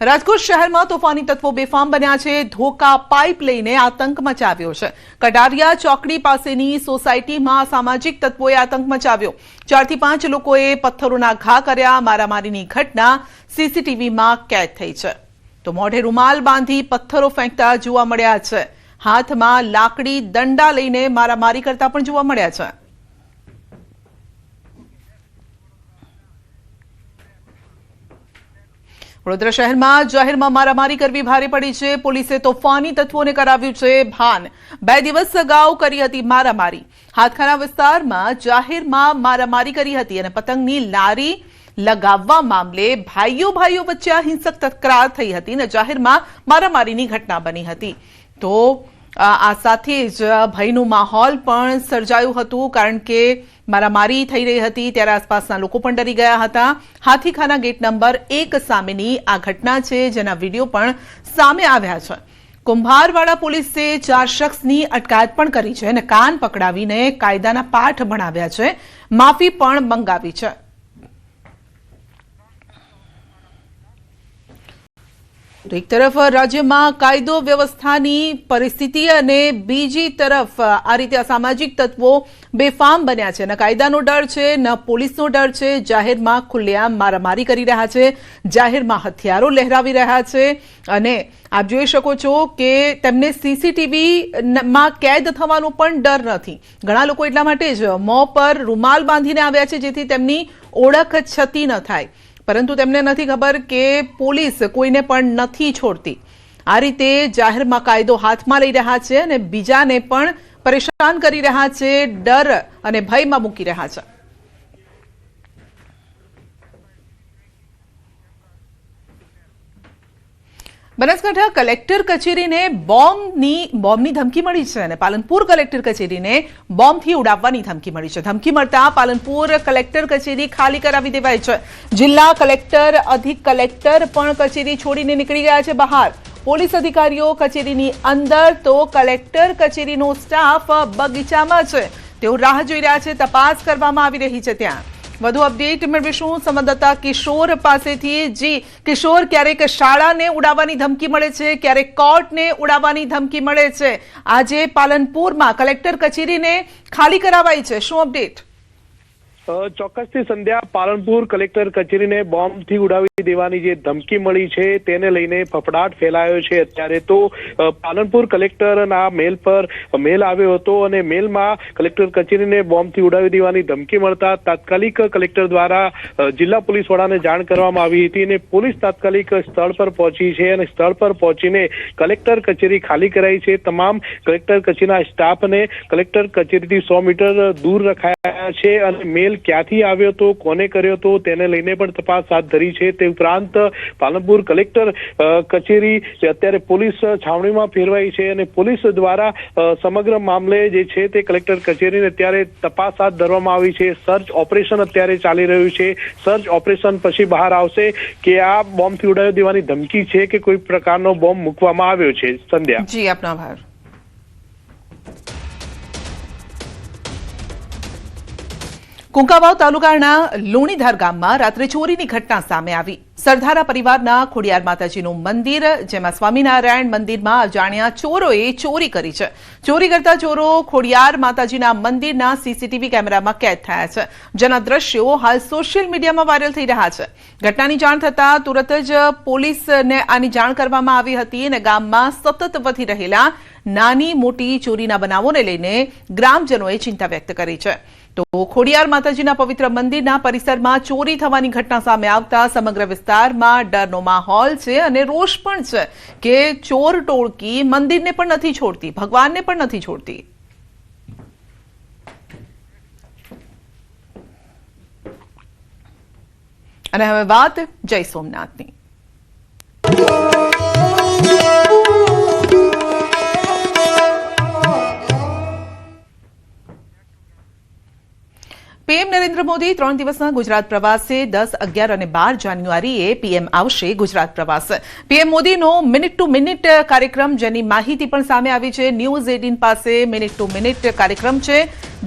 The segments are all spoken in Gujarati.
રાજકોટ શહેરમાં તોફાની તત્વો બેફામ બન્યા છે। ધોકા પાઇપ લઈને આતંક મચાવ્યો છે। કટારિયા ચોકડી પાસેની સોસાયટીમાં સામાજિક તત્વોએ આતંક મચાવ્યો। 4 થી 5 લોકોએ પથ્થરોના ઘા કર્યા। મારામારીની ઘટના સીસીટીવીમાં કેદ થઈ છે। તો મોઢે રૂમાલ બાંધી પથ્થરો ફેંકતા જોવા મળ્યા છે। હાથમાં લાકડી દંડા લઈને મારામારી કરતા પણ જોવા મળ્યા છે। વડોદરા શહેરમાં જાહેરમાં મારામારી કરવી ભારે પડી છે। પોલીસે તોફાની તત્વોને કરાવ્યું છે ભાન। 2 દિવસ અગાઉ કરી હતી મારામારી। હાથખાના વિસ્તારમાં જાહેરમાં મારામારી કરી હતી અને પતંગની લારી લગાવવા મામલે ભાઈઓ વચ્ચે હિંસક તકરાર થઈ હતી અને જાહેરમાં મારામારીની ઘટના બની હતી। તો આ સાથે જ ભયનું માહોલ પણ સર્જાયું હતું, કારણ કે મારામારી થઈ રહી હતી ત્યારે આસપાસના લોકો પણ ડરી ગયા હતા। હાથીખાના ગેટ નંબર 1 સામેની આ ઘટના છે, જેના વિડીયો પણ સામે આવ્યા છે। કુંભારવાડા પોલીસે 4 શખ્સની અટકાયત પણ કરી છે અને કાન પકડાવીને કાયદાના પાઠ ભણાવ્યા છે। માફી પણ મંગાવી છે। એક તરફ રાજ્યમાં કાયદો વ્યવસ્થાની પરિસ્થિતિ અને બીજી તરફ આ રીતે અસામાજિક તત્વો બેફામ બન્યા છે। ન કાયદાનો ડર છે, ન પોલીસનો ડર છે। જાહેરમાં ખુલ્લેઆમ મારામારી કરી રહ્યા છે, જાહેરમાં હથિયારો લહેરાવી રહ્યા છે અને આપ જોઈ શકો છો કે તેમને સીસીટીવીમાં કેદ થવાનો પણ ડર નથી। ઘણા લોકો એટલા માટે જ મોં પર રૂમાલ બાંધીને આવ્યા છે જેથી તેમની ઓળખ છતી ન થાય, પરંતુ તેમને નથી ખબર કે પોલીસ કોઈને પણ નથી છોડતી। આ રીતે જાહેરમાં કાયદો હાથમાં લઈ રહ્યા છે અને બીજાને પણ પરેશાન કરી રહ્યા છે, ડર અને ભયમાં મૂકી રહ્યા છે। બનાસકાંઠા કલેક્ટર કચેરીને બોમ્બની ધમકી મળી છે અને પાલનપુર કલેક્ટર કચેરીને બોમ્બથી ઉડાવવાની ધમકી મળી છે। ધમકી મળતા પાલનપુર કલેક્ટર કચેરી ખાલી કરાવી દેવાઈ છે। જિલ્લા કલેક્ટર, અધિક કલેક્ટર પણ કચેરી છોડીને નીકળી ગયા છે બહાર। પોલીસ અધિકારીઓ કચેરીની અંદર, તો કલેક્ટર કચેરીનો સ્ટાફ બગીચામાં છે। તેઓ રાહ જોઈ રહ્યા છે, તપાસ કરવામાં આવી રહી છે ત્યાં। વધુ અપડેટ મેળવીશું સંવાદદાતા કિશોર પાસેથી। જી કિશોર, ક્યારેક શાળાને ઉડાવવાની ધમકી મળે છે, ક્યારેક કોર્ટને ઉડાવવાની ધમકી મળે છે। આજે પાલનપુરમાં કલેક્ટર કચેરીને ખાલી કરાવાઈ છે, શું અપડેટ? ચોક્કસથી સંધ્યા, પાલનપુર કલેક્ટર કચેરીને બોમ્બથી ઉડાવી દેવાની જે ધમકી મળી છે તેને લઈને ફફડાટ ફેલાયો છે। અત્યારે તો પાલનપુર કલેક્ટરના મેલ પર મેલ આવ્યો હતો અને મેલમાં કલેક્ટર કચેરીને બોમ્બથી ઉડાવી દેવાની ધમકી મળતા તાત્કાલિક કલેક્ટર દ્વારા જિલ્લા પોલીસ વડાને જાણ કરવામાં આવી હતી અને પોલીસ તાત્કાલિક સ્થળ પર પહોંચી છે અને સ્થળ પર પહોંચીને કલેક્ટર કચેરી ખાલી કરાઈ છે। તમામ કલેક્ટર કચેરીના સ્ટાફને કલેક્ટર કચેરીથી 100 મીટર દૂર રખાયા છે અને મેલ ક્યાંથી આવ્યો હતો, કોને કર્યો હતો તેને લઈને પણ તપાસ હાથ ધરી છે। તે ઉપરાંત પાલનપુર કલેક્ટર કચેરી અત્યારે પોલીસ છાવણીમાં ફેરવાઈ છે અને પોલીસ દ્વારા સમગ્ર મામલે જે છે તે કલેક્ટર કચેરીને અત્યારે તપાસ હાથ ધરવામાં આવી છે। સર્ચ ઓપરેશન અત્યારે ચાલી રહ્યું છે। સર્ચ ઓપરેશન પછી બહાર આવશે કે આ બોમ્બથી ઉડાવી દેવાની ધમકી છે કે કોઈ પ્રકારનો બોમ્બ મૂકવામાં આવ્યો છે। સંધ્યા, જી આપનો આભાર। કુંકાવાવ તાલુકાના લુણીધાર ગામમાં રાત્રે ચોરીની ઘટના સામે આવી। સરદારા પરિવારના ખોડિયાર માતાજીનું મંદિર, જેમાં સ્વામિનારાયણ મંદિરમાં અજાણ્યા ચોરોએ ચોરી કરી છે। ચોરી કરતા ચોરો ખોડિયાર માતાજીના મંદિરના સીસીટીવી કેમેરામાં કેદ થયા છે, જેના દ્રશ્યો હાલ સોશિયલ મીડિયામાં વાયરલ થઈ રહ્યા છે। ઘટનાની જાણ થતાં તુરત જ પોલીસને આની જાણ કરવામાં આવી હતી અને ગામમાં સતત વધી રહેલા નાની મોટી ચોરીના બનાવોને લઈને ગ્રામજનોએ ચિંતા વ્યક્ત કરી છે। તો ખોડિયાર માતાજીના પવિત્ર મંદિરના પરિસરમાં ચોરી થવાની ઘટના સામે આવતા સમગ્ર વિસ્તારમાં ડરનો માહોલ છે અને રોષ પણ છે કે ચોર ટોળકી મંદિરને પણ નથી છોડતી, ભગવાનને પણ નથી છોડતી। અને હવે વાત જય સોમનાથની। પીએમ નરેન્દ્ર મોદી 3 દિવસના ગુજરાત પ્રવાસે 10, 11 અને 12 જાન્યુઆરીએ પીએમ આવશે ગુજરાત પ્રવાસ। પીએમ મોદીનો મિનિટ ટુ મિનિટ કાર્યક્રમ, જેની માહિતી પણ સામે આવી છે। ન્યૂઝ 18 પાસે મિનિટ ટુ મિનિટ કાર્યક્રમ છે।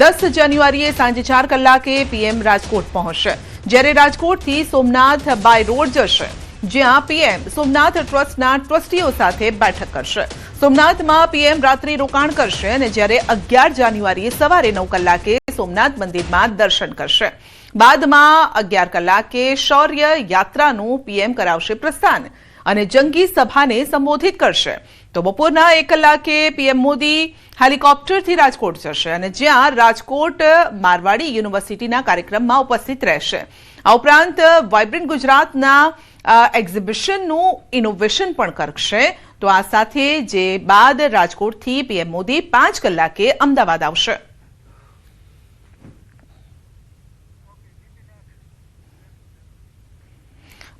10 જાન્યુઆરીએ સાંજે 4 કલાકે પીએમ રાજકોટ પહોંચશે, જ્યારે રાજકોટથી સોમનાથ બાય રોડ જશે। જ્યાં પીએમ સોમનાથ ટ્રસ્ટના ટ્રસ્ટીઓ સાથે બેઠક કરશે. સોમનાથમાં પીએમ રાત્રિ રોકાણ કરશે અને જ્યારે 11 જાન્યુઆરીએ સવારે 9 કલાકે સોમનાથ મંદિરમાં દર્શન કરશે. બાદમાં 11 કલાકે શૌર્ય યાત્રાનું પીએમ કરાવશે પ્રસ્થાન અને જંગી સભાને સંબોધિત કરશે. તો બપોરના 1 કલાકે પીએમ મોદી હેલિકોપ્ટરથી રાજકોટ જશે અને જ્યાં રાજકોટ મારવાડી યુનિવર્સિટીના કાર્યક્રમમાં ઉપસ્થિત રહેશે. આ ઉપરાંત વાઇબ્રન્ટ ગુજરાતના એક્ઝિબિશનનું ઇનોવેશન પણ કરશે. તો આ સાથે જે બાદ રાજકોટથી પીએમ મોદી 5 કલાકે અમદાવાદ આવશે.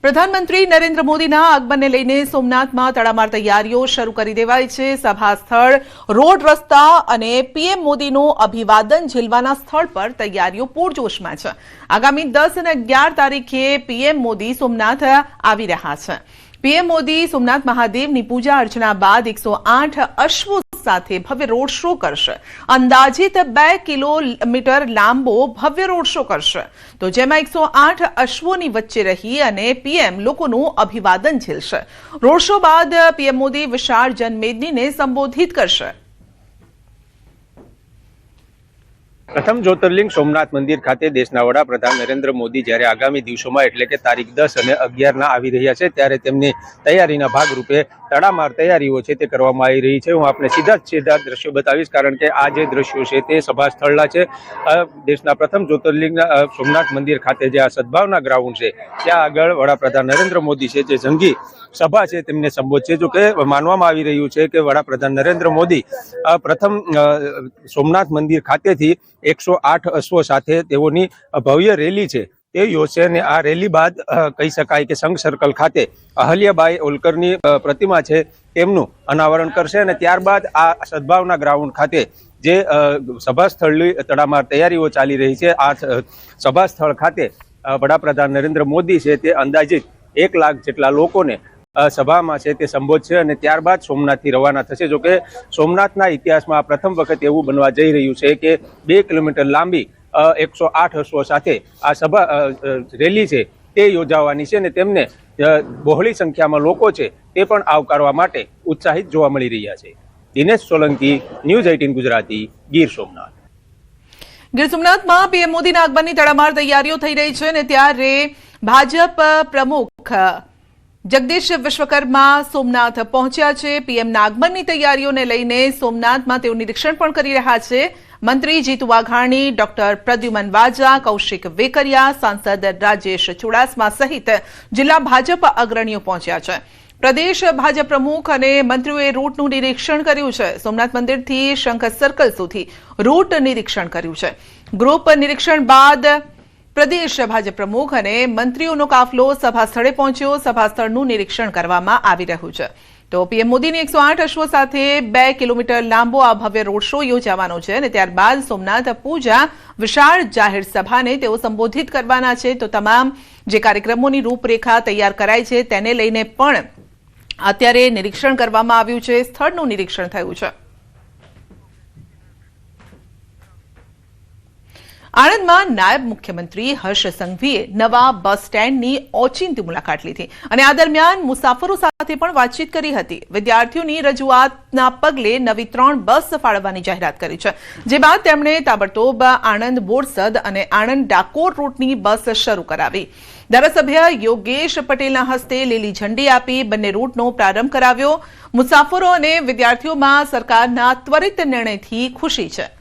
પ્રધાનમંત્રી નરેન્દ્ર મોદીના આગમનને લઈને સોમનાથમાં તડામાર તૈયારીઓ શરૂ કરી દેવાઈ છે. સભા સ્થળ, રોડ રસ્તા અને પીએમ મોદીનું અભિવાદન ઝીલવાના સ્થળ પર તૈયારીઓ પૂરજોશમાં છે. આગામી 10 અને 11 તારીખે પીએમ મોદી સોમનાથ આવી રહ્યા છે. પીએમ મોદી સોમનાથ મહાદેવની પૂજા અર્ચના બાદ 108 અશ્વો સાથે ભવ્ય રોડ શો કરશે. અંદાજિત 2 કિલોમીટર લાંબો ભવ્ય રોડ શો કરશે. તો જેમાં 108 અશ્વોની વચ્ચે રહી અને પીએમ લોકોનું અભિવાદન ઝીલશે. રોડ શો બાદ પીએમ મોદી વિશાળ જનમેદનીને સંબોધિત કરશે. પ્રથમ જ્યોતિર્લિંગ સોમનાથ મંદિર ખાતે દેશના વડાપ્રધાન નરેન્દ્ર મોદી જ્યારે આગામી દિવસોમાં એટલે કે તારીખ 10 અને 11ના આવી રહ્યા છે ત્યારે તેમની તૈયારીના ભાગરૂપે તડામાર તૈયારીઓ છે તે કરવામાં આવી રહી છે. હું આપને સીધા દ્રશ્યો બતાવીશ કારણ કે આ જે દ્રશ્યો છે તે સભા સ્થળના છે. દેશના પ્રથમ જ્યોતિર્લિંગના સોમનાથ મંદિર ખાતે જે આ સદભાવના ગ્રાઉન્ડ છે ત્યાં આગળ વડાપ્રધાન નરેન્દ્ર મોદી છે જે જંગી સભા છે તેમને સંબોધશે. જો કે માનવામાં આવી રહ્યું છે કે વડાપ્રધાન નરેન્દ્ર મોદી પ્રથમ સોમનાથ મંદિર ખાતેથી 108 અશ્વો સાથે તેઓની ભવ્ય રેલી છે તે યોજશે અને આ રેલી બાદ કહી શકાય કે સંઘ સર્કલ ખાતે અહલ્યાબાઈ હોલકરની પ્રતિમા છે તેમનું અનાવરણ કરશે અને ત્યારબાદ આ સદભાવના ગ્રાઉન્ડ ખાતે જે સભા સ્થળની તડામાર તૈયારીઓ ચાલી રહી છે આ સભા સ્થળ ખાતે વડાપ્રધાન નરેન્દ્ર મોદી છે તે અંદાજિત 1 લાખ જેટલા લોકોને સભામાં છે તે સંબોધશે અને ત્યારબાદ સોમનાથથી રવાના થશે. જોકે સોમનાથના ઇતિહાસમાં પ્રથમ વખત એવું બનવા જઈ રહ્યું છે કે 2 કિલોમીટર લાંબી 108 અશ્વો સાથે આ સભા રેલી છે તે યોજાવાની છે અને તેમને બહોળી સંખ્યામાં લોકો છે તે પણ આવકારવા માટે ઉત્સાહિત જોવા મળી રહ્યા છે. દિનેશ સોલંકી, ન્યૂઝ 18 ગુજરાતી, ગીર સોમનાથ. ગીર સોમનાથમાં પીએમ મોદીના આગમનની તડામાર તૈયારીઓ થઈ રહી છે અને ત્યારે ભાજપ પ્રમુખ જગદીશ વિશ્વકર્મા સોમનાથ પહોંચ્યા છે. પીએમના આગમનની તૈયારીઓને લઈને સોમનાથમાં તેઓ નિરીક્ષણ પણ કરી રહ્યા છે. મંત્રી જીતુ વાઘાણી, ડોક્ટર પ્રદ્યુમન વાજા, કૌશિક વેકરિયા, સાંસદ રાજેશ ચુડાસમા સહિત જિલ્લા ભાજપ અગ્રણીઓ પહોંચ્યા છે. પ્રદેશ ભાજપ પ્રમુખ અને મંત્રીઓએ રૂટનું નિરીક્ષણ કર્યું છે. સોમનાથ મંદિરથી શંખ સર્કલ સુધી રૂટ નિરીક્ષણ કર્યું છે. ગ્રુપ નિરીક્ષણ બાદ પ્રદેશ ભાજપ પ્રમુખ અને મંત્રીઓનો કાફલો સભા સ્થળે પહોંચ્યો. સભા સ્થળનું નિરીક્ષણ કરવામાં આવી રહ્યું છે. તો પીએમ મોદીની 108 અશ્વો સાથે 2 કિલોમીટર લાંબો આ ભવ્ય રોડ શો યોજાવાનો છે અને ત્યારબાદ સોમનાથ પૂજા વિશાળ જાહેર સભાને તેઓ સંબોધિત કરવાના છે. તો તમામ જે કાર્યક્રમોની રૂપરેખા તૈયાર કરાઈ છે તેને લઈને પણ અત્યારે નિરીક્ષણ કરવામાં આવ્યું છે. સ્થળનું નિરીક્ષણ થયું છે. આણંદમાં નાયબ મુખ્યમંત્રી હર્ષ સંઘવીએ નવા બસ સ્ટેન્ડની ઓચિંતી મુલાકાત લીધી અને આ દરમિયાન મુસાફરો સાથે પણ વાતચીત કરી હતી. વિદ્યાર્થીઓની રજૂઆતના પગલે નવી 3 બસ ફાળવવાની જાહેરાત કરી છે. જે બાદ તેમણે તાબડતોબ આણંદ બોરસદ અને આણંદ ડાકોર રૂટની બસ શરૂ કરાવી. ધારાસભ્ય યોગેશ પટેલના હસ્તે લીલી ઝંડી આપી બંને રૂટનો પ્રારંભ કરાવ્યો. મુસાફરો અને વિદ્યાર્થીઓમાં સરકારના ત્વરિત નિર્ણયથી ખુશી છે.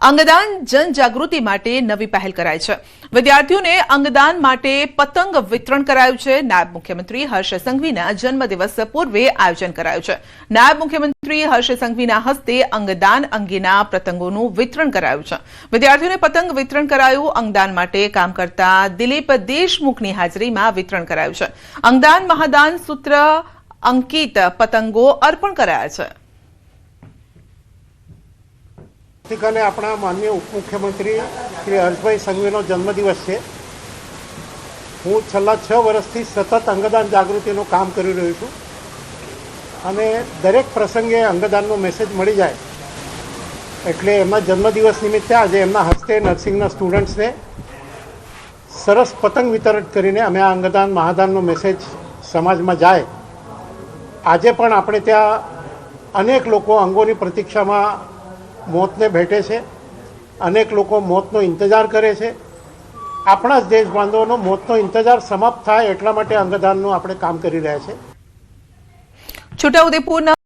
અંગદાન જનજાગૃતિ માટે નવી પહેલ કરાઈ છે. વિદ્યાર્થીઓને અંગદાન માટે પતંગ વિતરણ કરાયું છે. નાયબ મુખ્યમંત્રી હર્ષ સંઘવીના જન્મદિવસ પૂર્વે આયોજન કરાયું છે. નાયબ મુખ્યમંત્રી હર્ષ સંઘવીના હસ્તે અંગદાન અંગેના પતંગોનું વિતરણ કરાયું છે. વિદ્યાર્થીઓને પતંગ વિતરણ કરાયું. અંગદાન માટે કામ કરતા દિલીપ દેશમુખની હાજરીમાં વિતરણ કરાયું છે. અંગદાન મહાદાન સૂત્ર અંકિત પતંગો અર્પણ કરાયા છે. આવતીકાલે આપણા માનનીય ઉપમુખ્યમંત્રી શ્રી હર્ષભાઈ સંઘવીનો જન્મદિવસ છે. હું છેલ્લા 6 વર્ષથી સતત અંગદાન જાગૃતિનું કામ કરી રહ્યો છું. અને દરેક પ્રસંગે અંગદાનનો મેસેજ મળી જાય એટલે એમના જન્મદિવસ નિમિત્તે આજે એમના હસ્તે નર્સિંગના સ્ટુડન્ટ્સને સરસ પતંગ વિતરણ કરીને અમે આ અંગદાન મહાદાનનો મેસેજ સમાજમાં જાય. આજે પણ આપણે ત્યાં અનેક લોકો અંગોની પ્રતીક્ષામાં મોતને ભેટે છે, અનેક લોકો મોતનો ઇંતજાર કરે છે. આપણા જ દેશ બાંધવોનો મોતનો ઇંતજાર સમાપ્ત થાય એટલા માટે અંગદાનનું આપણે કામ કરી રહ્યા છીએ. છોટાઉદેપુરના